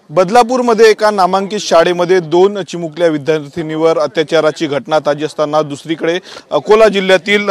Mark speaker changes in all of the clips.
Speaker 1: बदलापूरमध्ये एका नामांकित शाळेमध्ये 2 चिमुकल्या विद्यार्थिनीवर अत्याचाराची घटना ताजी असताना दुसरीकडे अकोला जिल्ह्यातील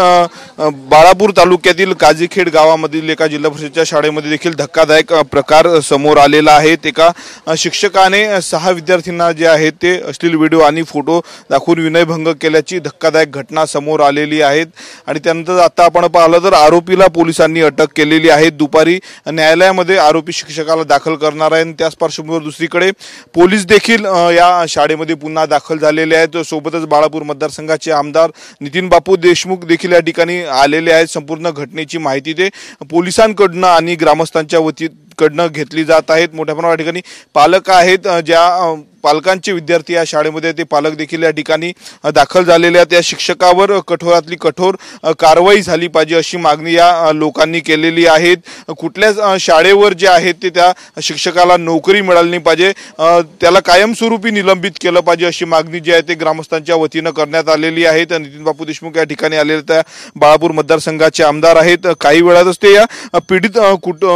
Speaker 1: बाळापूर तालुक्यातील काजीखेड गावामधील एका जिल्हा परिषदेच्या शाळेमध्ये देखील धक्कादायक प्रकार समोर आलेला आहे। एका शिक्षकाने 6 विद्यार्थ्यांना जे आहेत ते अश्लील व्हिडिओ आणि फोटो दाखवून विनयभंग केल्याची धक्कादायक घटना समोर आलेली आहे। आणि त्यानंतर आता आपण पाहिलं तर आरोपीला पोलिसांनी अटक केलेली आहे। दुपारी न्यायालयामध्ये आरोपी शिक्षकाला दाखल करणार आहे। त्याच पार्श्वभूमीवर दुसरीकडे पोलीस देखील या शाळेमध्ये पुन्हा दाखल झालेले आहेत। सोबतच बाळापूर मतदारसंघाचे आमदार नितीन बापू देशमुख देखील या ठिकाणी आलेले आहेत। संपूर्ण घटनेची माहिती ते पोलिसांकडून आणि ग्रामस्थांच्या वतीकडून घेतली जात आहेत। मोठ्या प्रमाणात ठिकाणी पालक आहेत, ज्या पालकांचे विद्यार्थी या शाळेमध्ये ते पालक देखील या ठिकाणी दाखल झालेले आहेत। या शिक्षकावर कठोरातली कठोर कारवाई झाली पाहिजे अशी मागणी या लोकांनी केलेली आहे। कुठल्या शाळेवर जे आहेत ते त्या शिक्षकाला नोकरी मिळाली नाही पाहिजे, त्याला कायमस्वरूपी निलंबित केलं पाहिजे अशी मागणी जी आहे ते ग्रामस्थांच्या वतीनं करण्यात आलेली आहे। नितीन बापू देशमुख या ठिकाणी आलेले त्या बाळापूर मतदारसंघाचे आमदार आहेत। काही वेळातच ते या पीडित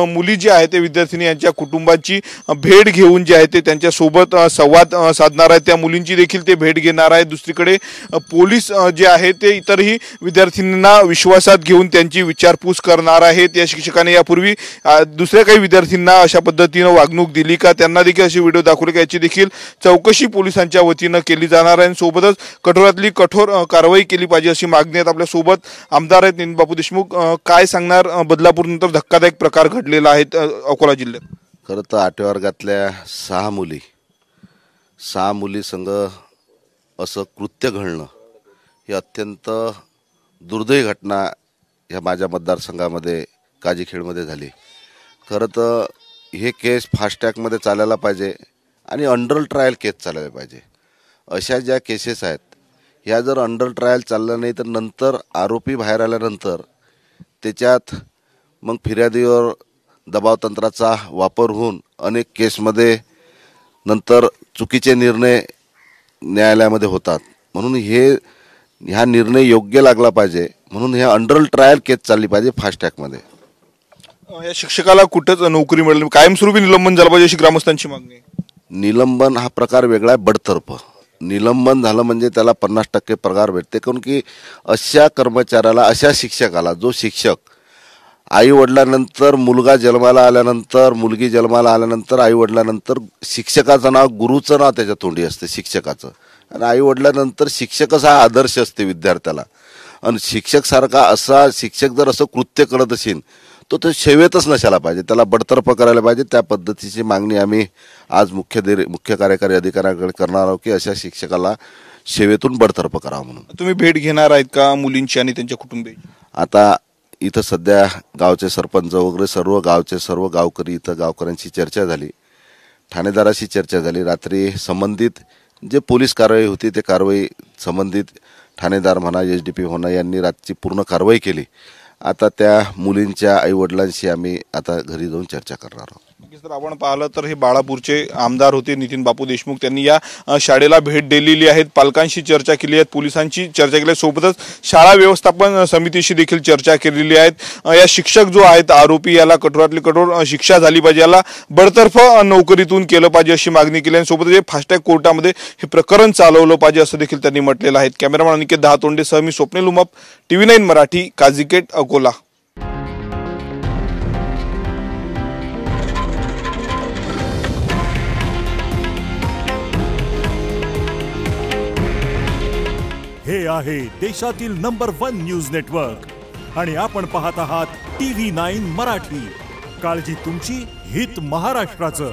Speaker 1: मुली जे आहेत ते विद्यार्थिनी यांच्या कुटुंबाची भेट घेऊन जे आहे ते त्यांच्या सोबत संवाद साधणार आहेत। त्या मुलींची देखील ते भेट घेणार आहेत। दुसरीकडे पोलीस जे आहेत ते इतरही विद्यार्थ्यांना विश्वासात घेऊन त्यांची विचारपूस करणार आहेत। या शिक्षकाने यापूर्वी दुसऱ्या काही विद्यार्थ्यांना अशा पद्धतीने वागणूक दिली का, त्यांना देखील असे व्हिडिओ दाखवले का, याची देखील चौकशी पोलिसांच्या वतीनं केली जाणार आहे। सोबतच कठोरातली कठोर कारवाई केली पाहिजे अशी मागणी आहे। आपल्या सोबत आमदार आहेत नितीन बापू देशमुख, काय सांगणार? बदलापूर नंतर धक्कादायक प्रकार घडलेला आहे अकोला जिल्ह्यात।
Speaker 2: खरं तर 8व्या वर्गातल्या 6 मुली संग असं कृत्य घडणं ही अत्यंत दुर्दैवी घटना ह्या माझ्या मतदारसंघामध्ये काजीखेडमध्ये झाली। खरं तर हे केस फास्ट ट्रॅकमध्ये चालायला पाहिजे आणि अंडर ट्रायल केस चालायला पाहिजे। अशा ज्या केसेस आहेत ह्या जर अंडर ट्रायल चाललं नाही तर नंतर आरोपी बाहेर आल्यानंतर त्याच्यात मग फिर्यादीवर दबावतंत्राचा वापर होऊन अनेक केसमध्ये नंतर चुकीचे निर्णय न्यायालयामध्ये होतात। म्हणून ह्या निर्णय योग्य लागला पाहिजे, म्हणून हे अंडर ट्रायल केस चालली पाहिजे फास्ट ट्रॅकमध्ये।
Speaker 1: या शिक्षकाला कुठंच नोकरी मिळाली, कायमस्वरूपी निलंबन झालं पाहिजे अशी ग्रामस्थांची मागणी आहे।
Speaker 2: निलंबन हा प्रकार वेगळा आहे, बडतर्फ निलंबन झालं म्हणजे त्याला 50% पगार भेटते। कारण की अशा कर्मचाऱ्याला, अशा शिक्षकाला, जो शिक्षक आई वडिलांनंतर मुलगा जन्माला आल्यानंतर, मुलगी जन्माला आल्यानंतर आई वडिलांनंतर शिक्षकाचं नाव, गुरुचं नाव त्याच्या तोंडी असते शिक्षकाचं, आणि आई वडिलांनंतर शिक्षकच हा आदर्श असते विद्यार्थ्याला। आणि शिक्षक सारखा असा शिक्षक जर असं कृत्य करत असेल तो सेवेतच नसायला पाहिजे, त्याला बडतर्फ करायला पाहिजे। त्या पद्धतीची मागणी आम्ही आज मुख्य कार्यकारी अधिकाऱ्याकडे करणार आहोत की अशा शिक्षकाला सेवेतून बडतर्फ करावं म्हणून।
Speaker 1: तुम्ही भेट घेणार आहेत का मुलींची आणि त्यांच्या कुटुंबियांची?
Speaker 2: आता इथं सध्या गावचे सरपंच वगैरे सर्व गावकरी, इथं गावकऱ्यांची चर्चा झाली, ठाणेदाराशी चर्चा झाली। रात्री संबंधित जे पोलीस कारवाई होती ते कारवाई संबंधित ठाणेदार म्हणा, SDP म्हणा यांनी रातची पूर्ण कारवाई केली। आता त्या मुलींच्या आईवडिलांशी आम्ही आता घरी जाऊन चर्चा करणार आहोत।
Speaker 1: जर आपण पाहिलं तर हे बाळापूरचे आमदार होते नितीन बापू देशमुख, त्यांनी या शाळेला भेट दिलेली आहे, पालकांशी चर्चा केली आहे, पोलिसांची चर्चा केली आहे, सोबतच शाळा व्यवस्थापन समितीशी देखील चर्चा केलेली आहे। या शिक्षक जो आहेत आरोपी, याला कठोरातली कठोर शिक्षा झाली पाहिजे, याला बडतर्फ नोकरीतून केलं पाहिजे अशी मागणी केली आहे। सोबतच फास्टॅग कोर्टामध्ये हे प्रकरण चालवलं पाहिजे असं देखील त्यांनी म्हटलेलं आहे। कॅमेरामॅन अनिकेत दहातोंडे सह मी स्वप्नील उमप, TV9 मराठी, काजीखेड, अकोला।
Speaker 3: हे आहे देशातील नंबर 1 न्यूज नेटवर्क आणि आपण पाहत आहात TV9 मराठी। काळजी तुमची, हित महाराष्ट्राचं।